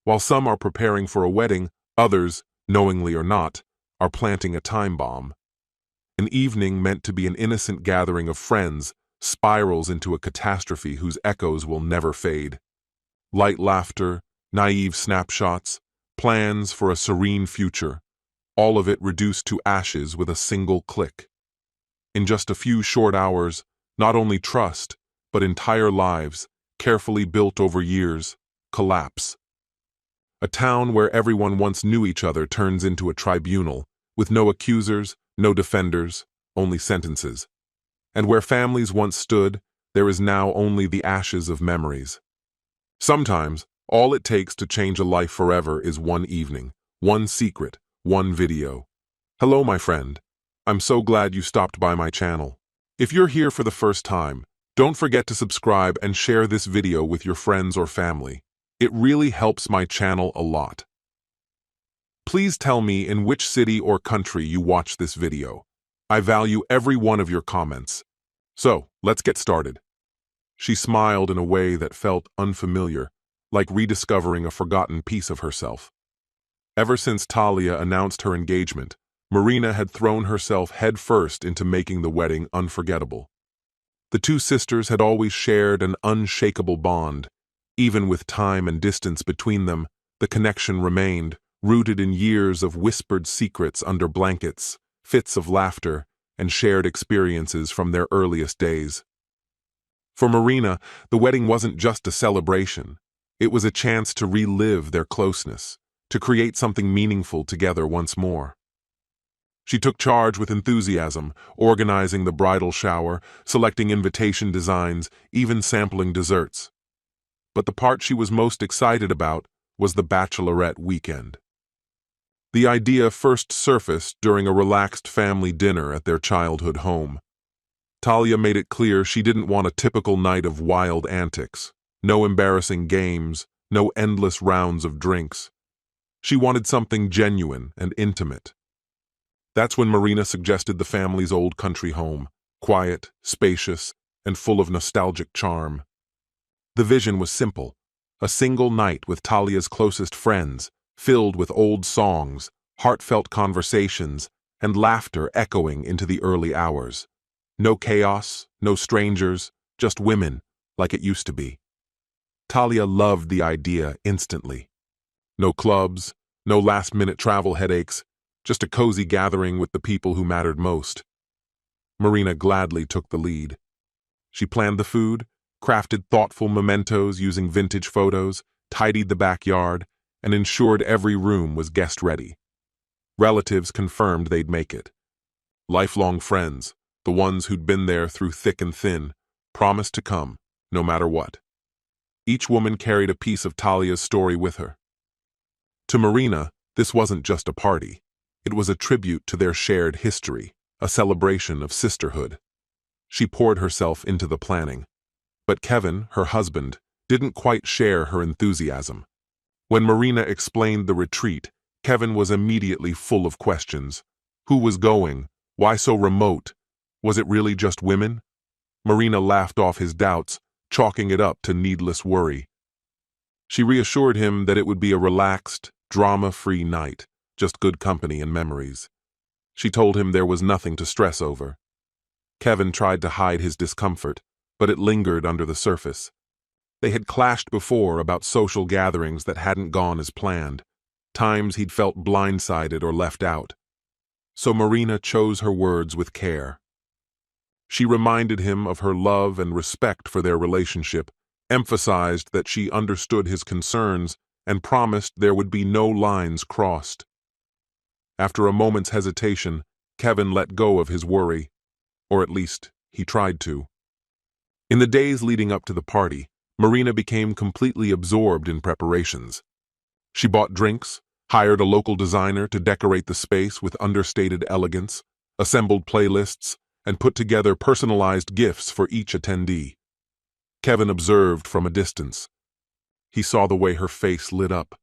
While some are preparing for a wedding, others, knowingly or not, are planting a time bomb. An evening meant to be an innocent gathering of friends spirals into a catastrophe whose echoes will never fade. Light laughter, naive snapshots, plans for a serene future, all of it reduced to ashes with a single click. In just a few short hours, not only trust, but entire lives, carefully built over years, collapse. A town where everyone once knew each other turns into a tribunal, with no accusers, no defenders, only sentences. And where families once stood, there is now only the ashes of memories. Sometimes, all it takes to change a life forever is one evening, one secret, one video. Hello, my friend. I'm so glad you stopped by my channel. If you're here for the first time, don't forget to subscribe and share this video with your friends or family. It really helps my channel a lot. Please tell me in which city or country you watch this video. I value every one of your comments. So, let's get started. She smiled in a way that felt unfamiliar, like rediscovering a forgotten piece of herself. Ever since Talia announced her engagement, Marina had thrown herself headfirst into making the wedding unforgettable. The two sisters had always shared an unshakable bond. Even with time and distance between them, the connection remained, rooted in years of whispered secrets under blankets, fits of laughter, and shared experiences from their earliest days. For Marina, the wedding wasn't just a celebration. It was a chance to relive their closeness, to create something meaningful together once more. She took charge with enthusiasm, organizing the bridal shower, selecting invitation designs, even sampling desserts. But the part she was most excited about was the bachelorette weekend. The idea first surfaced during a relaxed family dinner at their childhood home. Talia made it clear she didn't want a typical night of wild antics, no embarrassing games, no endless rounds of drinks. She wanted something genuine and intimate. That's when Marina suggested the family's old country home, quiet, spacious, and full of nostalgic charm. The vision was simple, a single night with Talia's closest friends, filled with old songs, heartfelt conversations, and laughter echoing into the early hours. No chaos, no strangers, just women, like it used to be. Talia loved the idea instantly. No clubs, no last-minute travel headaches, just a cozy gathering with the people who mattered most. Marina gladly took the lead. She planned the food, crafted thoughtful mementos using vintage photos, tidied the backyard, and ensured every room was guest-ready. Relatives confirmed they'd make it. Lifelong friends, the ones who'd been there through thick and thin, promised to come, no matter what. Each woman carried a piece of Talia's story with her. To Marina, this wasn't just a party. It was a tribute to their shared history, a celebration of sisterhood. She poured herself into the planning. But Kevin, her husband, didn't quite share her enthusiasm. When Marina explained the retreat, Kevin was immediately full of questions. Who was going? Why so remote? Was it really just women? Marina laughed off his doubts, chalking it up to needless worry. She reassured him that it would be a relaxed, drama-free night, just good company and memories. She told him there was nothing to stress over. Kevin tried to hide his discomfort, but it lingered under the surface. They had clashed before about social gatherings that hadn't gone as planned, times he'd felt blindsided or left out. So Marina chose her words with care. She reminded him of her love and respect for their relationship, emphasized that she understood his concerns, and promised there would be no lines crossed. After a moment's hesitation, Kevin let go of his worry, or at least he tried to. In the days leading up to the party, Marina became completely absorbed in preparations. She bought drinks, hired a local designer to decorate the space with understated elegance, assembled playlists, and put together personalized gifts for each attendee. Kevin observed from a distance. He saw the way her face lit up,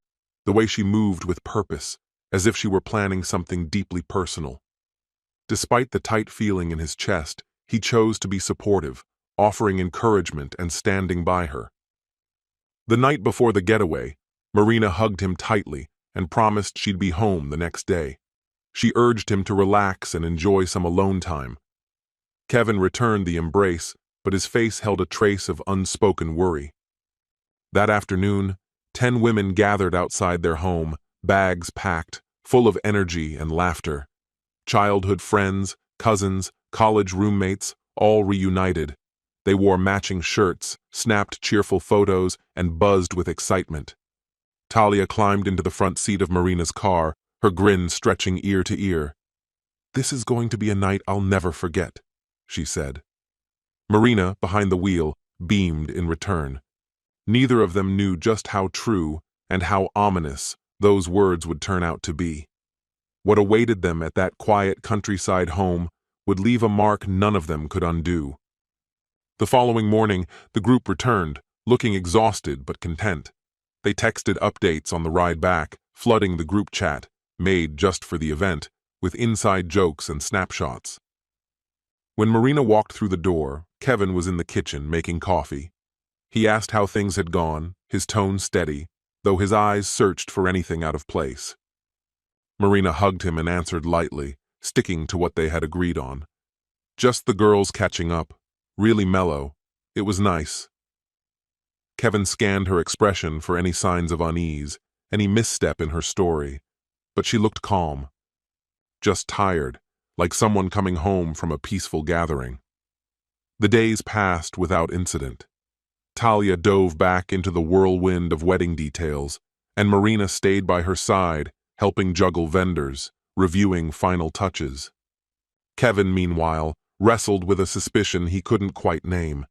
the way she moved with purpose, as if she were planning something deeply personal. Despite the tight feeling in his chest, he chose to be supportive, offering encouragement and standing by her. The night before the getaway, Marina hugged him tightly and promised she'd be home the next day. She urged him to relax and enjoy some alone time. Kevin returned the embrace, but his face held a trace of unspoken worry. That afternoon, 10 women gathered outside their home, bags packed, full of energy and laughter. Childhood friends, cousins, college roommates, all reunited. They wore matching shirts, snapped cheerful photos, and buzzed with excitement. Talia climbed into the front seat of Marina's car, her grin stretching ear to ear. "This is going to be a night I'll never forget," she said. Marina, behind the wheel, beamed in return. Neither of them knew just how true and how ominous those words would turn out to be. What awaited them at that quiet countryside home would leave a mark none of them could undo. The following morning, the group returned, looking exhausted but content. They texted updates on the ride back, flooding the group chat, made just for the event, with inside jokes and snapshots. When Marina walked through the door, Kevin was in the kitchen making coffee. He asked how things had gone, his tone steady, though his eyes searched for anything out of place. Marina hugged him and answered lightly, sticking to what they had agreed on. Just the girls catching up, really mellow. It was nice. Kevin scanned her expression for any signs of unease, any misstep in her story, but she looked calm. Just tired, like someone coming home from a peaceful gathering. The days passed without incident. Talia dove back into the whirlwind of wedding details, and Marina stayed by her side, helping juggle vendors, reviewing final touches. Kevin, meanwhile, wrestled with a suspicion he couldn't quite name.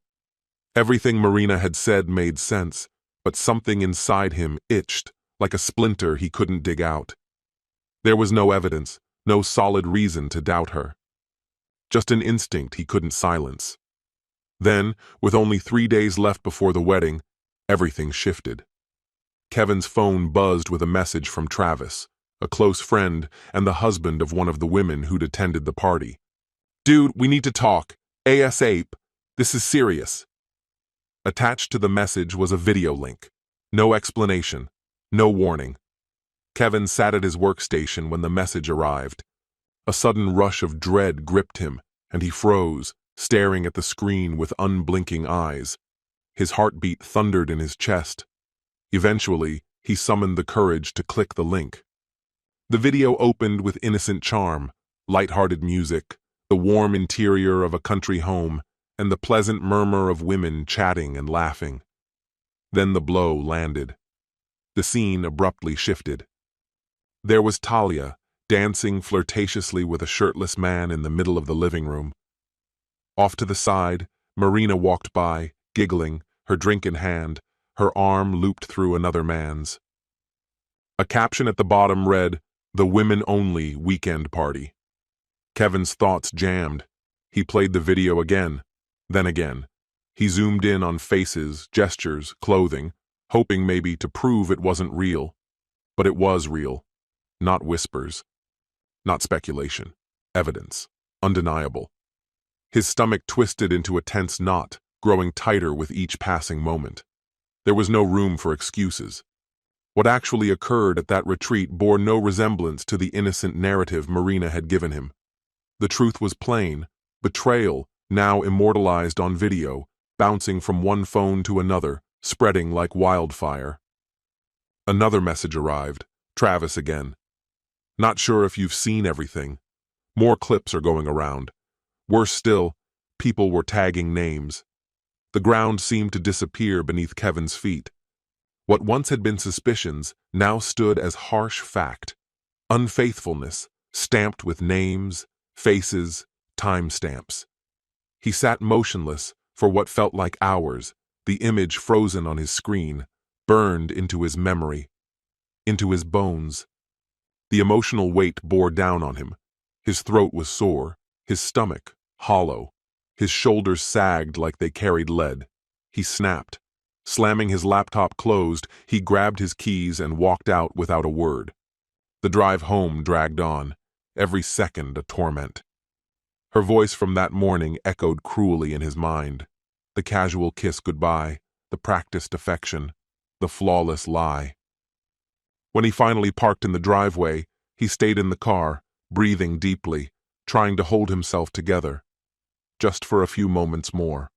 Everything Marina had said made sense, but something inside him itched, like a splinter he couldn't dig out. There was no evidence, no solid reason to doubt her. Just an instinct he couldn't silence. Then, with only 3 days left before the wedding, everything shifted. Kevin's phone buzzed with a message from Travis, a close friend and the husband of one of the women who'd attended the party. "Dude, we need to talk. ASAP. This is serious." Attached to the message was a video link. No explanation, no warning. Kevin sat at his workstation when the message arrived. A sudden rush of dread gripped him, and he froze, staring at the screen with unblinking eyes. His heartbeat thundered in his chest. Eventually, he summoned the courage to click the link. The video opened with innocent charm, light-hearted music, the warm interior of a country home, and the pleasant murmur of women chatting and laughing. Then the blow landed. The scene abruptly shifted. There was Talia, dancing flirtatiously with a shirtless man in the middle of the living room. Off to the side, Marina walked by, giggling, her drink in hand, her arm looped through another man's. A caption at the bottom read, "The women-only weekend party." Kevin's thoughts jammed. He played the video again, then again. He zoomed in on faces, gestures, clothing, hoping maybe to prove it wasn't real. But it was real. Not whispers. Not speculation. Evidence. Undeniable. His stomach twisted into a tense knot, growing tighter with each passing moment. There was no room for excuses. What actually occurred at that retreat bore no resemblance to the innocent narrative Marina had given him. The truth was plain: betrayal, now immortalized on video, bouncing from one phone to another, spreading like wildfire. Another message arrived, Travis again. "Not sure if you've seen everything. More clips are going around. Worse still, people were tagging names." The ground seemed to disappear beneath Kevin's feet. What once had been suspicions now stood as harsh fact. Unfaithfulness, stamped with names, faces, timestamps. He sat motionless for what felt like hours, the image frozen on his screen, burned into his memory, into his bones. The emotional weight bore down on him. His throat was sore, his stomach hollow. His shoulders sagged like they carried lead. He snapped. Slamming his laptop closed, he grabbed his keys and walked out without a word. The drive home dragged on, every second a torment. Her voice from that morning echoed cruelly in his mind. The casual kiss goodbye, the practiced affection, the flawless lie. When he finally parked in the driveway, he stayed in the car, breathing deeply, trying to hold himself together, just for a few moments more.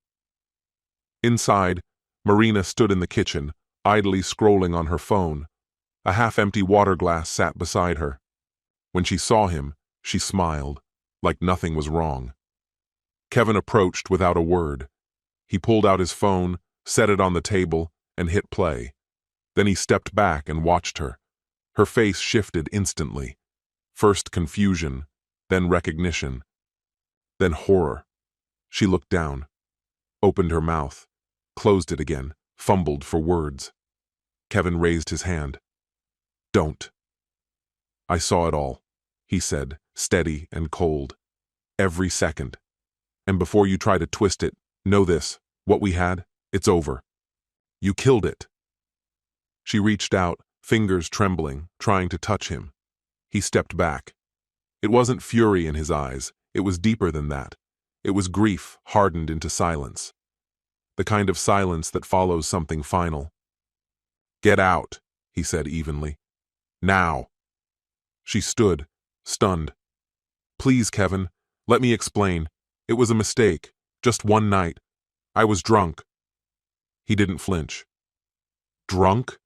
Inside, Marina stood in the kitchen, idly scrolling on her phone. A half-empty water glass sat beside her. When she saw him, she smiled, like nothing was wrong. Kevin approached without a word. He pulled out his phone, set it on the table, and hit play. Then he stepped back and watched her. Her face shifted instantly. First confusion, then recognition, then horror. She looked down, opened her mouth, closed it again, fumbled for words. Kevin raised his hand. "Don't." "I saw it all," he said, steady and cold. "Every second. And before you try to twist it, know this, what we had, it's over. You killed it." She reached out, fingers trembling, trying to touch him. He stepped back. It wasn't fury in his eyes, it was deeper than that. It was grief hardened into silence. The kind of silence that follows something final. "Get out," he said evenly. "Now." She stood, stunned. "Please, Kevin, let me explain. It was a mistake. Just one night. I was drunk." He didn't flinch. "Drunk?"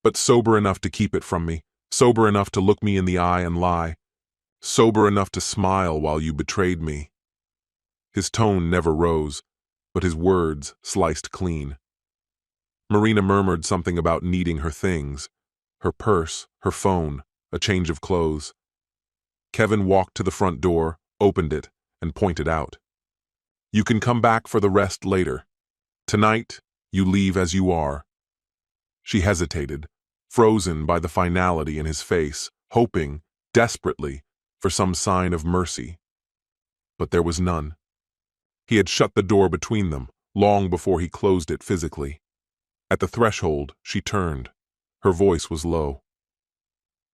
"But sober enough to keep it from me. Sober enough to look me in the eye and lie. Sober enough to smile while you betrayed me." His tone never rose, but his words sliced clean. Marina murmured something about needing her things, her purse, her phone, a change of clothes. Kevin walked to the front door, opened it, and pointed out. "You can come back for the rest later. Tonight, you leave as you are." She hesitated, frozen by the finality in his face, hoping, desperately, for some sign of mercy. But there was none. He had shut the door between them, long before he closed it physically. At the threshold, she turned. Her voice was low.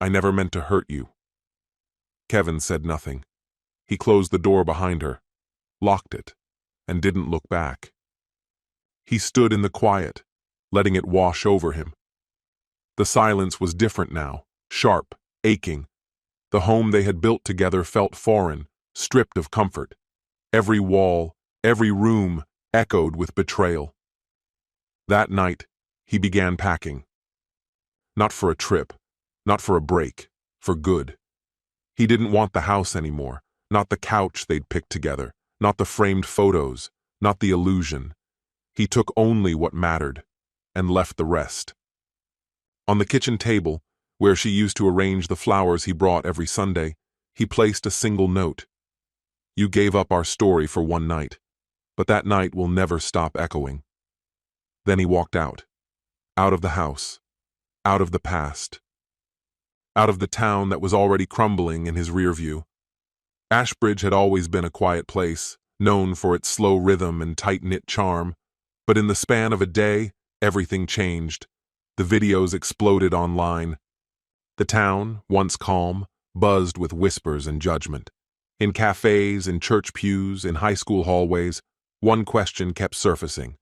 "I never meant to hurt you." Kevin said nothing. He closed the door behind her, locked it, and didn't look back. He stood in the quiet, letting it wash over him. The silence was different now, sharp, aching. The home they had built together felt foreign, stripped of comfort. Every wall, every room echoed with betrayal. That night, he began packing. Not for a trip, not for a break, for good. He didn't want the house anymore, not the couch they'd picked together, not the framed photos, not the illusion. He took only what mattered, and left the rest. On the kitchen table, where she used to arrange the flowers he brought every Sunday, he placed a single note. "You gave up our story for one night, but that night will never stop echoing." Then he walked out of the house, out of the past, out of the town that was already crumbling in his rear view. Ashbridge had always been a quiet place, known for its slow rhythm and tight-knit charm, but in the span of a day, everything changed. The videos exploded online. The town, once calm, buzzed with whispers and judgment. In cafes, in church pews, in high school hallways, one question kept surfacing.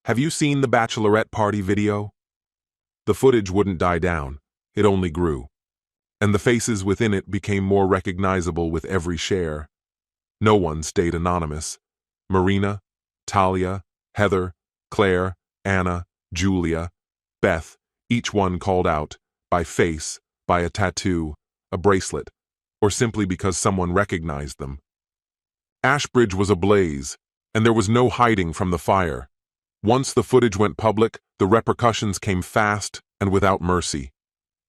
"Have you seen the bachelorette party video?" The footage wouldn't die down, it only grew. And the faces within it became more recognizable with every share. No one stayed anonymous. Marina, Talia, Heather, Claire, Anna, Julia, Beth, each one called out, by face, by a tattoo, a bracelet, or simply because someone recognized them. Ashbridge was ablaze, and there was no hiding from the fire. Once the footage went public, the repercussions came fast and without mercy.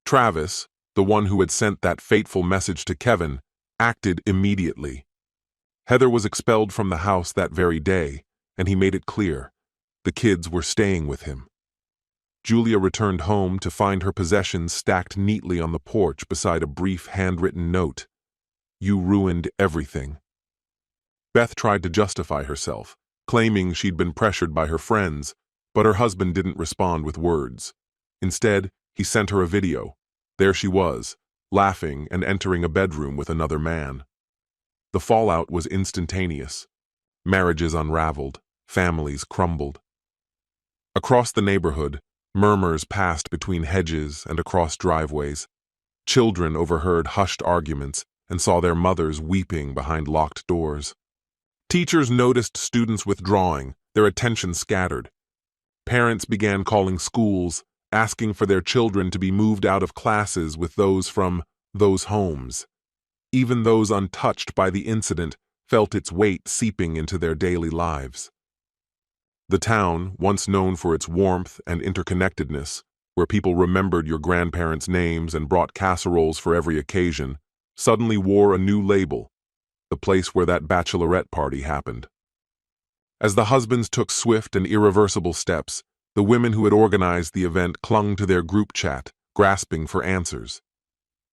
Travis, the one who had sent that fateful message to Kevin, acted immediately. Heather was expelled from the house that very day, and he made it clear. The kids were staying with him. Julia returned home to find her possessions stacked neatly on the porch beside a brief handwritten note. "You ruined everything." Beth tried to justify herself, claiming she'd been pressured by her friends, but her husband didn't respond with words. Instead, he sent her a video. There she was, laughing and entering a bedroom with another man. The fallout was instantaneous. Marriages unraveled, families crumbled. Across the neighborhood, Murmurs passed between hedges and across driveways. Children overheard hushed arguments and saw their mothers weeping behind locked doors. Teachers noticed students withdrawing, their attention scattered. Parents began calling schools, asking for their children to be moved out of classes with those from those homes. Even those untouched by the incident felt its weight seeping into their daily lives. The town, once known for its warmth and interconnectedness, where people remembered your grandparents' names and brought casseroles for every occasion, suddenly wore a new label: the place where that bachelorette party happened. As the husbands took swift and irreversible steps, the women who had organized the event clung to their group chat, grasping for answers.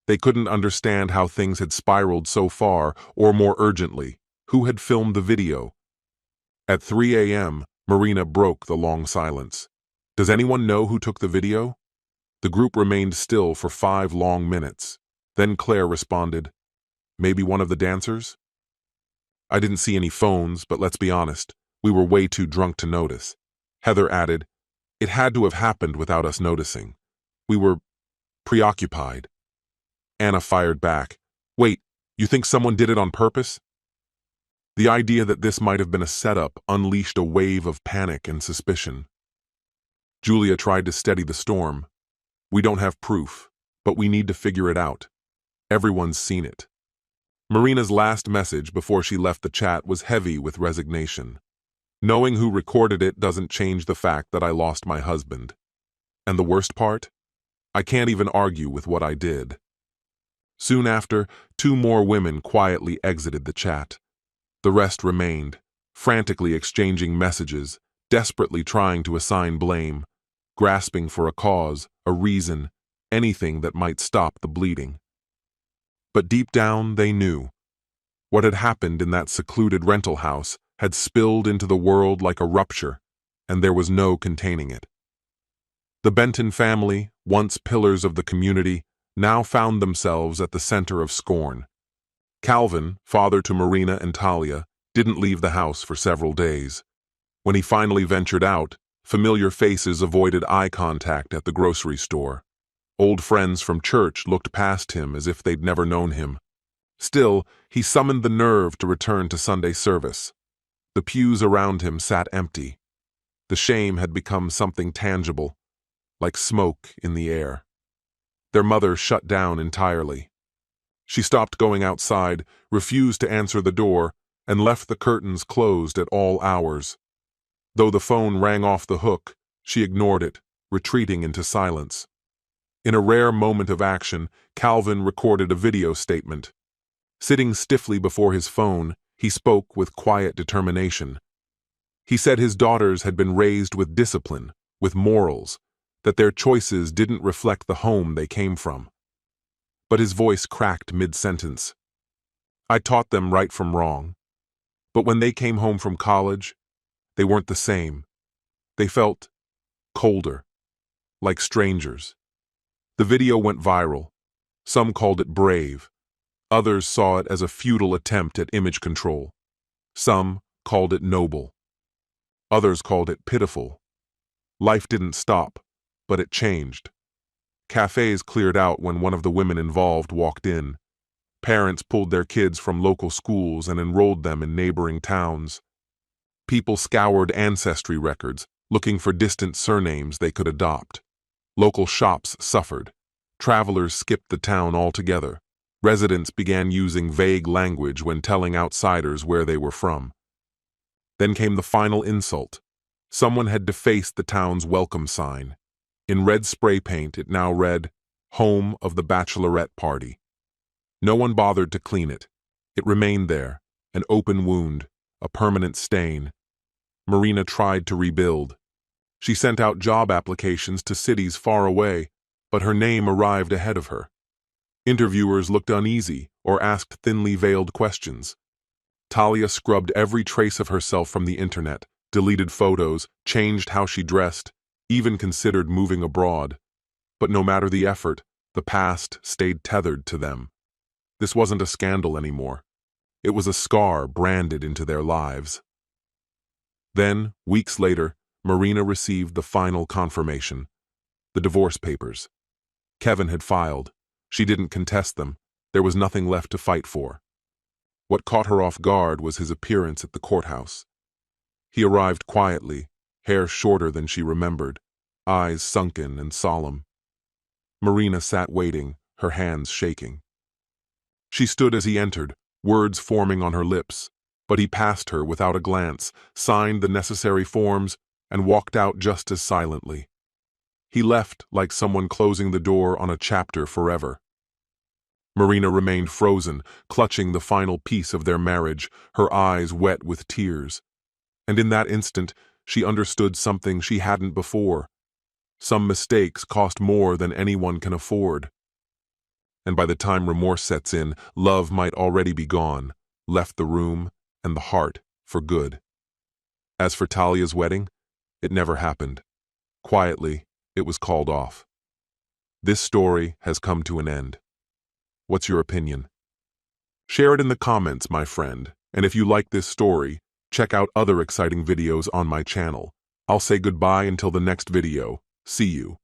They couldn't understand how things had spiraled so far, or more urgently, who had filmed the video. At 3 a.m., Marina broke the long silence. Does anyone know who took the video? The group remained still for 5 long minutes. Then Claire responded, maybe one of the dancers? I didn't see any phones, but let's be honest, we were way too drunk to notice. Heather added, it had to have happened without us noticing. We were preoccupied. Anna fired back, wait, you think someone did it on purpose? The idea that this might have been a setup unleashed a wave of panic and suspicion. Julia tried to steady the storm. We don't have proof, but we need to figure it out. Everyone's seen it. Marina's last message before she left the chat was heavy with resignation. Knowing who recorded it doesn't change the fact that I lost my husband. And the worst part? I can't even argue with what I did. Soon after, 2 more women quietly exited the chat. The rest remained, frantically exchanging messages, desperately trying to assign blame, grasping for a cause, a reason, anything that might stop the bleeding. But deep down, they knew. What had happened in that secluded rental house had spilled into the world like a rupture, and there was no containing it. The Benton family, once pillars of the community, now found themselves at the center of scorn. Calvin, father to Marina and Talia, didn't leave the house for several days. When he finally ventured out, familiar faces avoided eye contact at the grocery store. Old friends from church looked past him as if they'd never known him. Still, he summoned the nerve to return to Sunday service. The pews around him sat empty. The shame had become something tangible, like smoke in the air. Their mother shut down entirely. She stopped going outside, refused to answer the door, and left the curtains closed at all hours. Though the phone rang off the hook, she ignored it, retreating into silence. In a rare moment of action, Calvin recorded a video statement. Sitting stiffly before his phone, he spoke with quiet determination. He said his daughters had been raised with discipline, with morals, that their choices didn't reflect the home they came from. But his voice cracked mid-sentence. I taught them right from wrong. But when they came home from college, they weren't the same. They felt colder, like strangers. The video went viral. Some called it brave. Others saw it as a futile attempt at image control. Some called it noble. Others called it pitiful. Life didn't stop, but it changed. Cafes cleared out when one of the women involved walked in. Parents pulled their kids from local schools and enrolled them in neighboring towns. People scoured ancestry records, looking for distant surnames they could adopt. Local shops suffered. Travelers skipped the town altogether. Residents began using vague language when telling outsiders where they were from. Then came the final insult. Someone had defaced the town's welcome sign. In red spray paint, it now read, Home of the Bachelorette Party. No one bothered to clean it. It remained there, an open wound, a permanent stain. Marina tried to rebuild. She sent out job applications to cities far away, but her name arrived ahead of her. Interviewers looked uneasy or asked thinly veiled questions. Talia scrubbed every trace of herself from the internet, deleted photos, changed how she dressed, even considered moving abroad. But no matter the effort, the past stayed tethered to them. This wasn't a scandal anymore. It was a scar branded into their lives. Then, weeks later, Marina received the final confirmation. The divorce papers. Kevin had filed. She didn't contest them. There was nothing left to fight for. What caught her off guard was his appearance at the courthouse. He arrived quietly, hair shorter than she remembered, eyes sunken and solemn. Marina sat waiting, her hands shaking. She stood as he entered, words forming on her lips, but he passed her without a glance, signed the necessary forms, and walked out just as silently. He left like someone closing the door on a chapter forever. Marina remained frozen, clutching the final piece of their marriage, her eyes wet with tears. And in that instant, she understood something she hadn't before. Some mistakes cost more than anyone can afford. And by the time remorse sets in, love might already be gone, left the room and the heart for good. As for Talia's wedding, it never happened. Quietly, it was called off. This story has come to an end. What's your opinion? Share it in the comments, my friend, and if you like this story, check out other exciting videos on my channel. I'll say goodbye until the next video. See you.